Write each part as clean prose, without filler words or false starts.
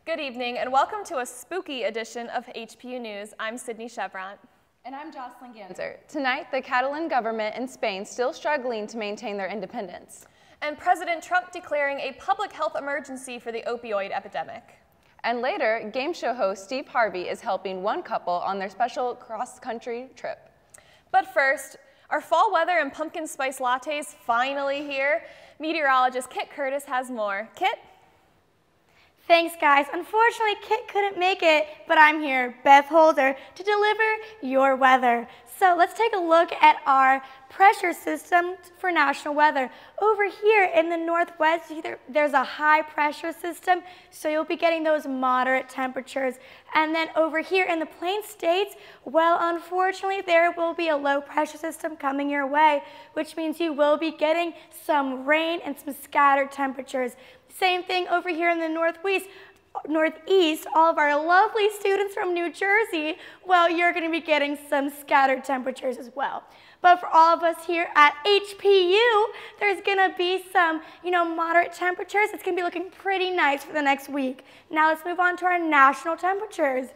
Good evening and welcome to a spooky edition of HPU News. I'm Sydney Chevrant. And I'm Jocelyn Ganser. Tonight, the Catalan government in Spain still struggling to maintain their independence. And President Trump declaring a public health emergency for the opioid epidemic. And later, game show host Steve Harvey is helping one couple on their special cross-country trip. But first, are fall weather and pumpkin spice lattes finally here? Meteorologist Kit Curtis has more. Kit? Thanks, guys. Unfortunately, Kit couldn't make it, but I'm here, Beth Holder, to deliver your weather. So let's take a look at our pressure system for national weather. Over here in the northwest, there's a high pressure system, so you'll be getting those moderate temperatures. And then over here in the Plain States, well, unfortunately, there will be a low pressure system coming your way, which means you will be getting some rain and some scattered temperatures. Same thing over here in the northeast, all of our lovely students from New Jersey, well, you're going to be getting some scattered temperatures as well. But for all of us here at HPU, there's going to be some, moderate temperatures. It's going to be looking pretty nice for the next week. Now let's move on to our national temperatures.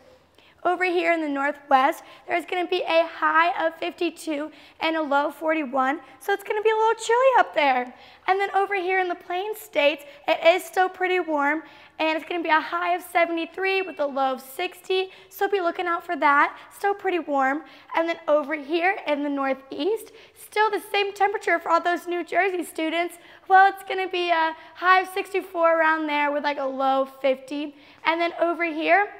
Over here in the northwest, there's going to be a high of 52 and a low 41, so it's going to be a little chilly up there. And then over here in the Plain States, it is still pretty warm, and it's going to be a high of 73 with a low of 60, so be looking out for that. Still pretty warm. And then over here in the northeast, still the same temperature for all those New Jersey students. Well, it's going to be a high of 64 around there with like a low 50. And then over here,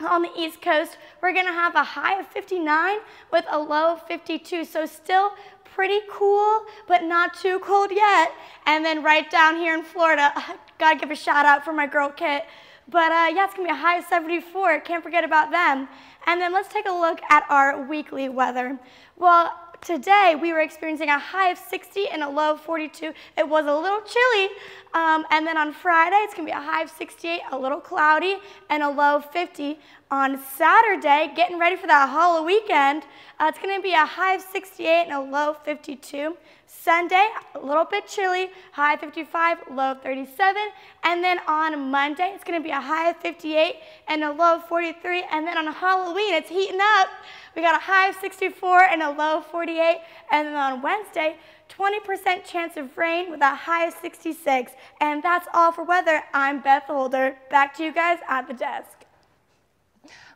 on the East Coast, we're going to have a high of 59 with a low of 52, so still pretty cool, but not too cold yet. And then right down here in Florida, gotta give a shout out for my girl Kit, but yeah, it's going to be a high of 74, can't forget about them. And then let's take a look at our weekly weather. Well, today we were experiencing a high of 60 and a low of 42. It was a little chilly. And then on Friday, it's going to be a high of 68, a little cloudy, and a low of 50. On Saturday, getting ready for that Halloween weekend, it's going to be a high of 68 and a low of 52. Sunday, a little bit chilly, high of 55, low of 37. And then on Monday, it's going to be a high of 58 and a low of 43. And then on Halloween, it's heating up. We got a high of 64 and a low of 48. And then on Wednesday, 20% chance of rain with a high of 66. And that's all for weather. I'm Beth Holder. Back to you guys at the desk.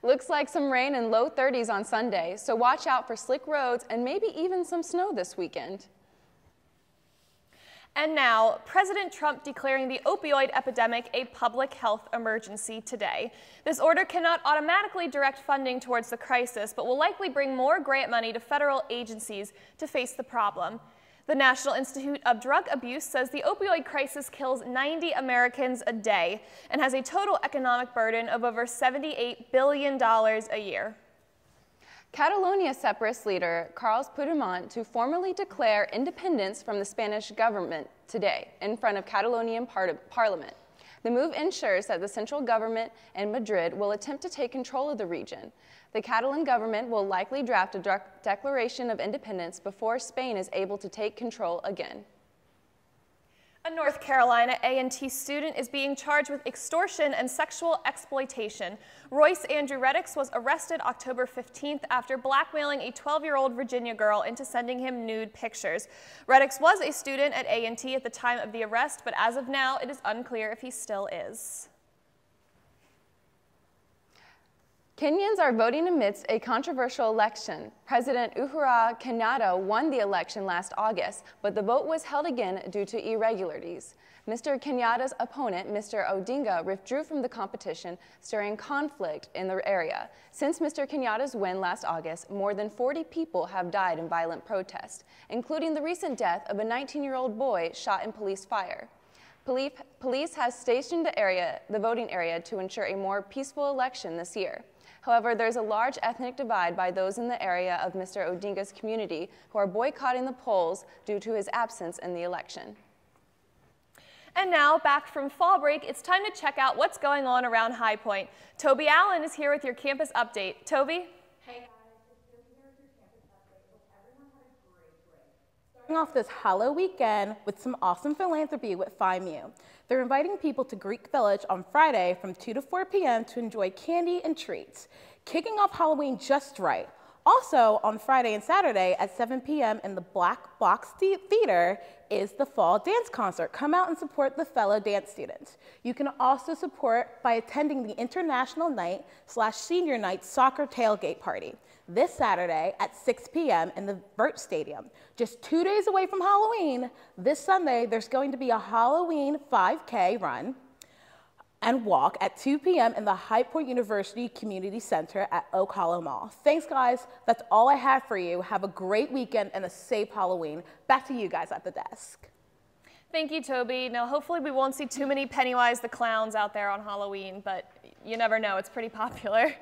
Looks like some rain in low 30s on Sunday, so watch out for slick roads and maybe even some snow this weekend. And now, President Trump declaring the opioid epidemic a public health emergency today. This order cannot automatically direct funding towards the crisis, but will likely bring more grant money to federal agencies to face the problem. The National Institute of Drug Abuse says the opioid crisis kills 90 Americans a day and has a total economic burden of over $78 billion a year. Catalonia separatist leader Carles Puigdemont to formally declare independence from the Spanish government today in front of Catalonian Parliament. The move ensures that the central government in Madrid will attempt to take control of the region. The Catalan government will likely draft a declaration of independence before Spain is able to take control again. A North Carolina A&T student is being charged with extortion and sexual exploitation. Royce Andrew Reddix was arrested October 15th after blackmailing a 12-year-old Virginia girl into sending him nude pictures. Reddix was a student at A&T at the time of the arrest, but as of now, it is unclear if he still is. Kenyans are voting amidst a controversial election. President Uhuru Kenyatta won the election last August, but the vote was held again due to irregularities. Mr. Kenyatta's opponent, Mr. Odinga, withdrew from the competition, stirring conflict in the area. Since Mr. Kenyatta's win last August, more than 40 people have died in violent protest, including the recent death of a 19-year-old boy shot in police fire. Police has stationed the voting area to ensure a more peaceful election this year. However, there's a large ethnic divide by those in the area of Mr. Odinga's community who are boycotting the polls due to his absence in the election. And now, back from fall break, it's time to check out what's going on around High Point. Toby Allen is here with your campus update. Toby? Hey guys, it's Toby here with your campus update. Hope everyone had a great break. off this Halloween weekend with some awesome philanthropy with FIMU. They're inviting people to Greek Village on Friday from 2 to 4 p.m. to enjoy candy and treats, kicking off Halloween just right. Also, on Friday and Saturday at 7 p.m. in the Black Box Theater is the Fall Dance Concert. Come out and support the fellow dance students. You can also support by attending the International Night/Senior Night Soccer Tailgate Party this Saturday at 6 p.m. in the Vert Stadium. Just 2 days away from Halloween, this Sunday there's going to be a Halloween 5K run and walk at 2 p.m. in the High Point University Community Center at Oak Hollow Mall. Thanks, guys. That's all I have for you. Have a great weekend and a safe Halloween. Back to you guys at the desk. Thank you, Toby. Now, hopefully we won't see too many Pennywise the Clowns out there on Halloween, but you never know. It's pretty popular.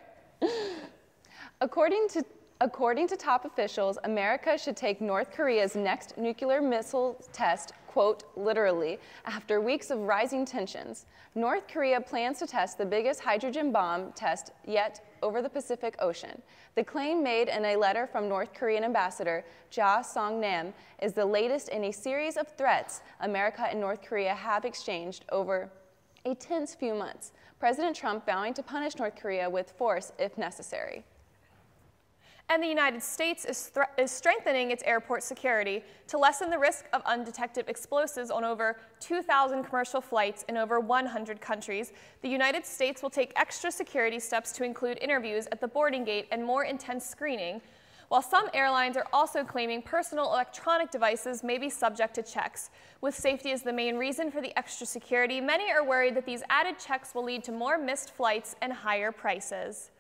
According to top officials, America should take North Korea's next nuclear missile test, quote, literally, after weeks of rising tensions. North Korea plans to test the biggest hydrogen bomb test yet over the Pacific Ocean. The claim made in a letter from North Korean Ambassador Ja Song-nam is the latest in a series of threats America and North Korea have exchanged over a tense few months. President Trump vowing to punish North Korea with force if necessary. And the United States is strengthening its airport security to lessen the risk of undetected explosives on over 2,000 commercial flights in over 100 countries. The United States will take extra security steps to include interviews at the boarding gate and more intense screening, while some airlines are also claiming personal electronic devices may be subject to checks. With safety as the main reason for the extra security, many are worried that these added checks will lead to more missed flights and higher prices.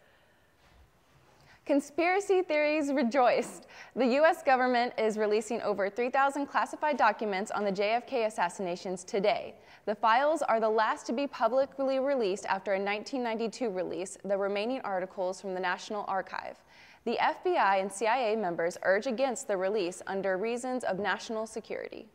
Conspiracy theories rejoiced. The U.S. government is releasing over 3,000 classified documents on the JFK assassinations today. The files are the last to be publicly released after a 1992 release, the remaining articles from the National Archive. The FBI and CIA members urge against the release under reasons of national security.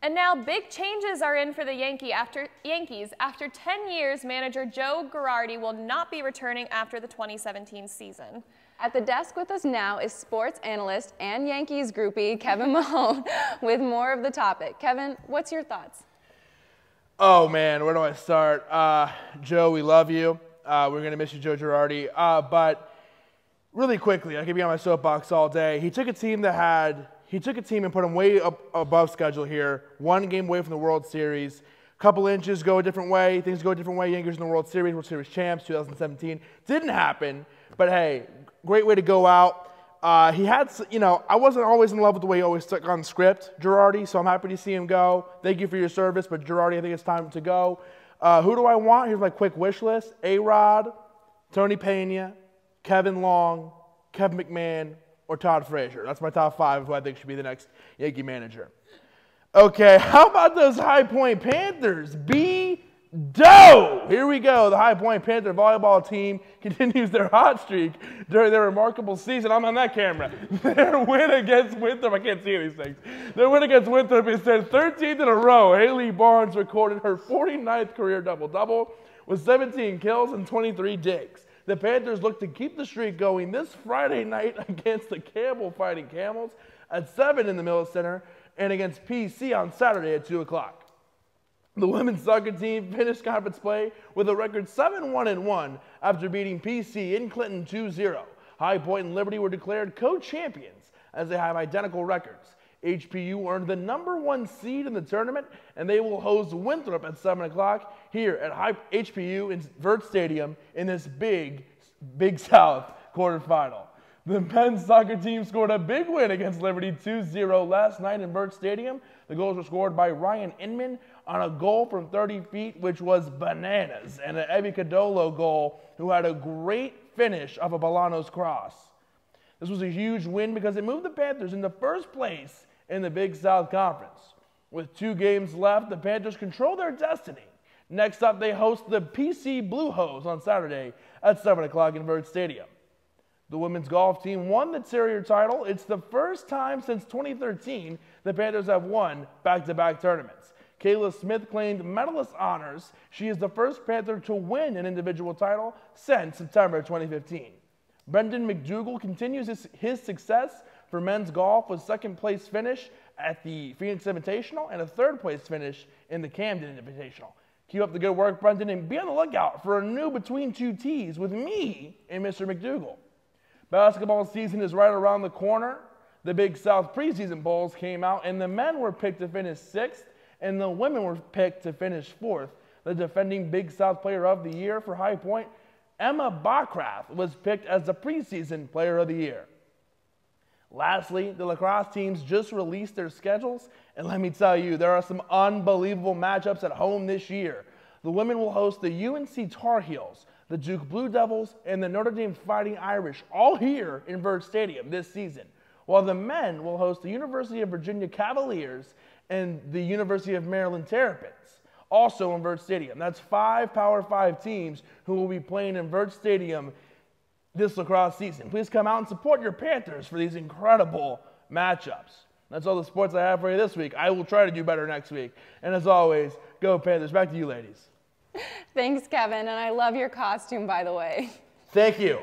And now big changes are in for the Yankees. After 10 years, manager Joe Girardi will not be returning after the 2017 season. At the desk with us now is sports analyst and Yankees groupie Kevin Mahone with more of the topic. Kevin, what's your thoughts? Oh man, where do I start? Joe, we love you. We're going to miss you, Joe Girardi. But really quickly, I could be on my soapbox all day. He took a team and put them way up above schedule here. 1 game away from the World Series. Couple inches go a different way. Things go a different way. Yankees in the World Series champs, 2017. Didn't happen, but hey, great way to go out. He had, I wasn't always in love with the way he always stuck on script, Girardi, so I'm happy to see him go. Thank you for your service, but Girardi, I think it's time to go. Who do I want? Here's my quick wish list. A-Rod, Tony Pena, Kevin Long, Kevin McMahon, or Todd Frazier. That's my top 5 of who I think should be the next Yankee manager. Okay, how about those High Point Panthers? Be-do! Here we go. The High Point Panther volleyball team continues their hot streak during their remarkable season. I'm on that camera. Their win against Winthrop, I can't see these things. Their win against Winthrop is their 13th in a row. Haley Barnes recorded her 49th career double-double with 17 kills and 23 digs. The Panthers look to keep the streak going this Friday night against the Campbell Fighting Camels at 7 in the Millis Center and against PC on Saturday at 2 o'clock. The women's soccer team finished conference play with a record 7-1-1 after beating PC in Clinton 2-0. High Point and Liberty were declared co-champions as they have identical records. HPU earned the #1 seed in the tournament, and they will host Winthrop at 7 o'clock here at HPU in Vert Stadium in this Big South quarterfinal. The men's soccer team scored a big win against Liberty 2-0 last night in Vert Stadium. The goals were scored by Ryan Inman on a goal from 30 feet, which was bananas, and an Evi Cadolo goal, who had a great finish off a Bolanos cross. This was a huge win because it moved the Panthers into first place in the Big South Conference. With 2 games left, the Panthers control their destiny. Next up, they host the PC Blue Hose on Saturday at 7 o'clock in Vert Stadium. The women's golf team won the Terrier title. It's the first time since 2013 the Panthers have won back-to-back tournaments. Kayla Smith claimed medalist honors. She is the first Panther to win an individual title since September 2015. Brendan McDougall continues his success For men's golf was second place finish at the Phoenix Invitational and a third place finish in the Camden Invitational. Keep up the good work, Brendan, and be on the lookout for a new Between Two Tees with me and Mr. McDougal. Basketball season is right around the corner. The Big South preseason polls came out, and the men were picked to finish 6th, and the women were picked to finish 4th. The defending Big South Player of the Year for High Point, Emma Bockrath, was picked as the preseason Player of the Year. Lastly, the lacrosse teams just released their schedules, and let me tell you, there are some unbelievable matchups at home this year. The women will host the UNC Tar Heels, the Duke Blue Devils, and the Notre Dame Fighting Irish, all here in Vert Stadium this season, while the men will host the University of Virginia Cavaliers and the University of Maryland Terrapins, also in Vert Stadium. That's 5 Power 5 teams who will be playing in Vert Stadium this lacrosse season. Please come out and support your Panthers for these incredible matchups. That's all the sports I have for you this week. I will try to do better next week. And as always, go Panthers. Back to you, ladies. Thanks, Kevin, and I love your costume, by the way. Thank you.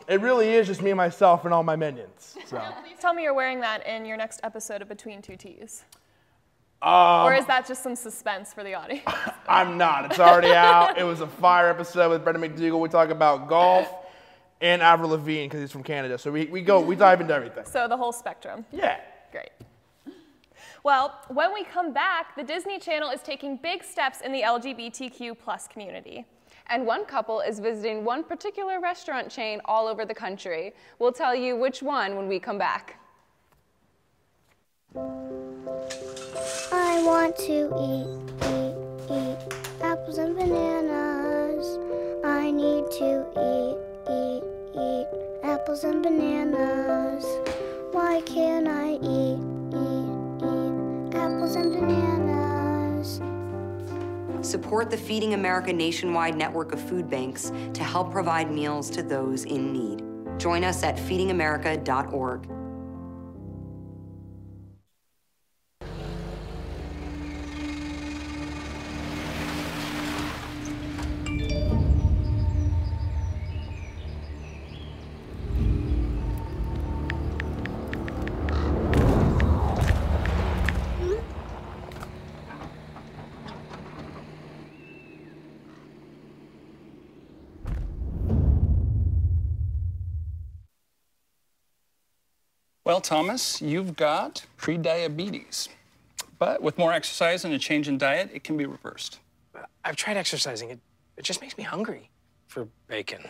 It really is just me, myself, and all my minions. So. Please tell me you're wearing that in your next episode of Between Two Tees. Or is that just some suspense for the audience? I'm not. It's already out. It was a fire episode with Brendan McDougal. We talk about golf and Avril Lavigne because he's from Canada. So we dive into everything. So the whole spectrum. Yeah. Great. Well, when we come back, the Disney Channel is taking big steps in the LGBTQ+ community. And one couple is visiting one particular restaurant chain all over the country. We'll tell you which one when we come back. I want to eat apples and bananas. I need to eat apples and bananas. Why can't I eat apples and bananas? Support the Feeding America nationwide network of food banks to help provide meals to those in need. Join us at feedingamerica.org. Well, Thomas, you've got pre-diabetes. But with more exercise and a change in diet, it can be reversed. I've tried exercising. It just makes me hungry for bacon.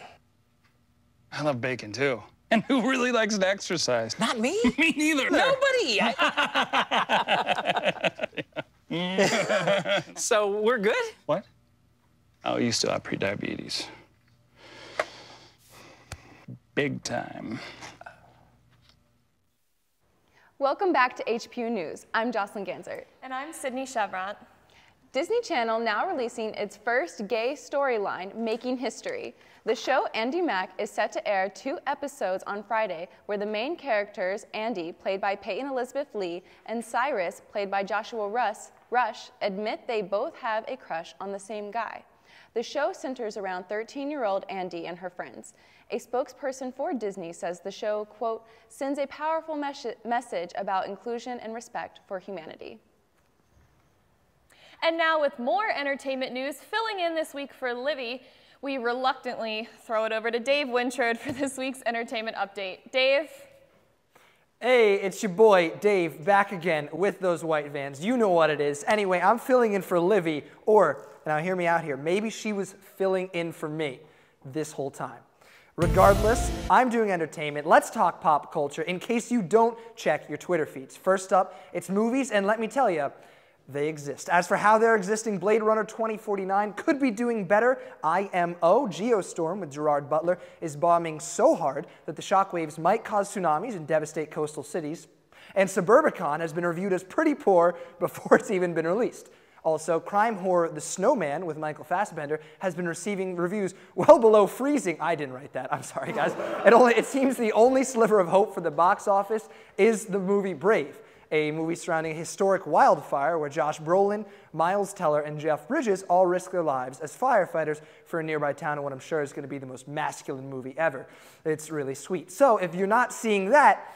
I love bacon, too. And who really likes to exercise? Not me. Me neither. Nobody. So we're good? What? Oh, you still have pre-diabetes. Big time. Welcome back to HPU News. I'm Jocelyn Ganzert. And I'm Sydney Chevrant. Disney Channel now releasing its first gay storyline, Making History. The show Andy Mack is set to air 2 episodes on Friday, where the main characters, Andy, played by Peyton Elizabeth Lee, and Cyrus, played by Joshua Rush, admit they both have a crush on the same guy. The show centers around 13-year-old Andy and her friends. A spokesperson for Disney says the show, quote, sends a powerful message about inclusion and respect for humanity. And now with more entertainment news, filling in this week for Livy, we reluctantly throw it over to Dave Winchard for this week's entertainment update. Dave? Hey, it's your boy, Dave, back again with those white vans. You know what it is. Anyway, I'm filling in for Livy, or, now hear me out here, maybe she was filling in for me this whole time. Regardless, I'm doing entertainment. Let's talk pop culture in case you don't check your Twitter feeds. First up, it's movies, and let me tell you, they exist. As for how they're existing, Blade Runner 2049 could be doing better. IMO, Geostorm with Gerard Butler, is bombing so hard that the shockwaves might cause tsunamis and devastate coastal cities. And Suburbicon has been reviewed as pretty poor before it's even been released. Also, crime horror The Snowman with Michael Fassbender has been receiving reviews well below freezing. I didn't write that. I'm sorry, guys. It seems the only sliver of hope for the box office is the movie Brave, a movie surrounding a historic wildfire where Josh Brolin, Miles Teller, and Jeff Bridges all risk their lives as firefighters for a nearby town in what I'm sure is going to be the most masculine movie ever. It's really sweet. So if you're not seeing that,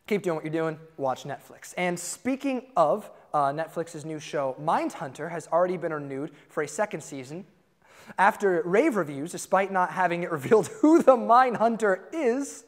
keep doing what you're doing, watch Netflix. And speaking of Netflix's new show, Mindhunter has already been renewed for a second season. After rave reviews, despite not having it revealed who the Mindhunter is,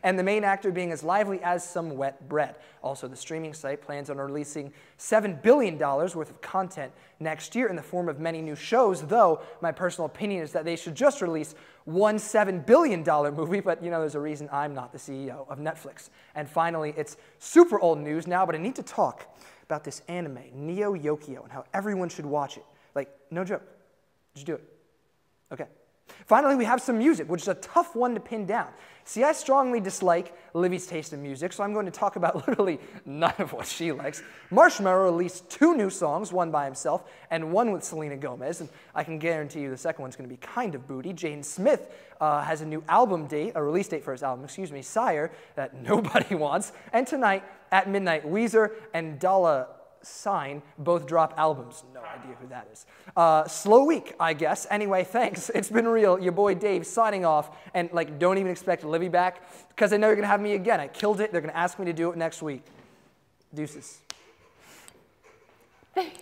and the main actor being as lively as some wet bread. Also, the streaming site plans on releasing $7 billion worth of content next year in the form of many new shows, though my personal opinion is that they should just release one $7 billion movie, but you know, there's a reason I'm not the CEO of Netflix. And finally, it's super old news now, but I need to talk about this anime, Neo Yokio, and how everyone should watch it. Like, no joke. Just do it. Okay. Finally, we have some music, which is a tough one to pin down. See, I strongly dislike Livy's taste in music, so I'm going to talk about literally none of what she likes. Marshmello released 2 new songs, one by himself and one with Selena Gomez, and I can guarantee you the second one's going to be kind of booty. Jaden Smith has a new a release date for his album, Sire, that nobody wants. And tonight, at midnight, Weezer and Dalla Sign both drop albums. No idea who that is. Slow week, I guess. Anyway, thanks. It's been real. Your boy Dave signing off. And like, don't even expect Livy back because I know you're going to have me again. I killed it. They're going to ask me to do it next week. Deuces. Thank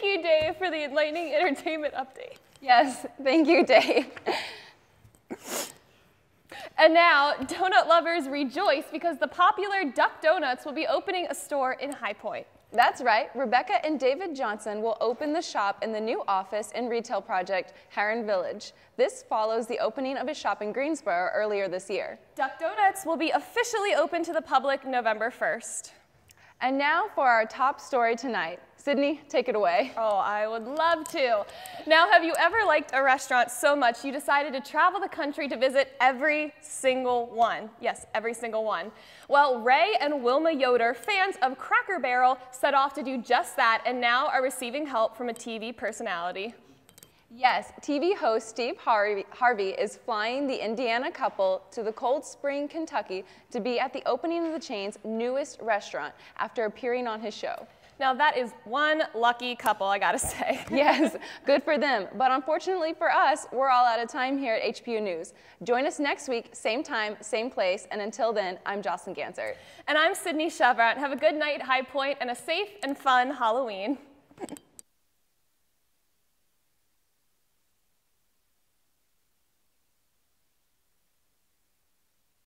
you, Dave, for the enlightening entertainment update. Yes, thank you, Dave. And now, donut lovers rejoice because the popular Duck Donuts will be opening a store in High Point. That's right. Rebecca and David Johnson will open the shop in the new office and retail project, Heron Village. This follows the opening of a shop in Greensboro earlier this year. Duck Donuts will be officially open to the public November 1st. And now for our top story tonight. Sydney, take it away. Oh, I would love to. Now, have you ever liked a restaurant so much you decided to travel the country to visit every single one? Yes, every single one. Well, Ray and Wilma Yoder, fans of Cracker Barrel, set off to do just that and now are receiving help from a TV personality. Yes, TV host Steve Harvey is flying the Indiana couple to the Cold Spring, Kentucky to be at the opening of the chain's newest restaurant after appearing on his show. Now that is one lucky couple, I gotta say. Yes, good for them. But unfortunately for us, we're all out of time here at HPU News. Join us next week, same time, same place. And until then, I'm Jocelyn Gansert. And I'm Sydney Chevron. Have a good night at High Point and a safe and fun Halloween.